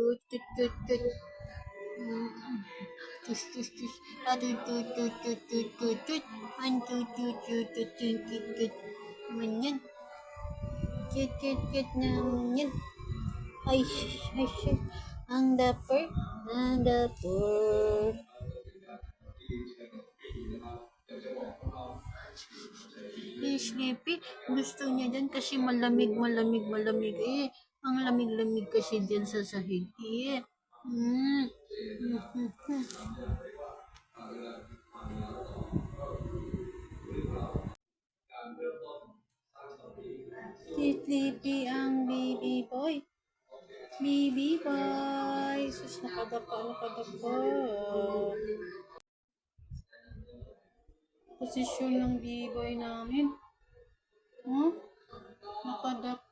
Tut, tut, tut. Tus, tus, tus. Tut, tut, tut, tut, tut, tut, tut. One, two, two, two, tut, tut, tut, tut. Ganyan. Tut, tut, tut naman yan. Ay, ay, ay. Ang dapper. Ang dapper. Sleepy, gusto niya dyan kasi malamig, malamig, malamig eh. Ang lamig-lamig kasi dyan sa sahig eh. Mm. Si Sleepy ang baby boy. Baby boy. Sus, nakadapa, nakadapa. Posisyon ng baby boy namin. Huh? Nakadapa.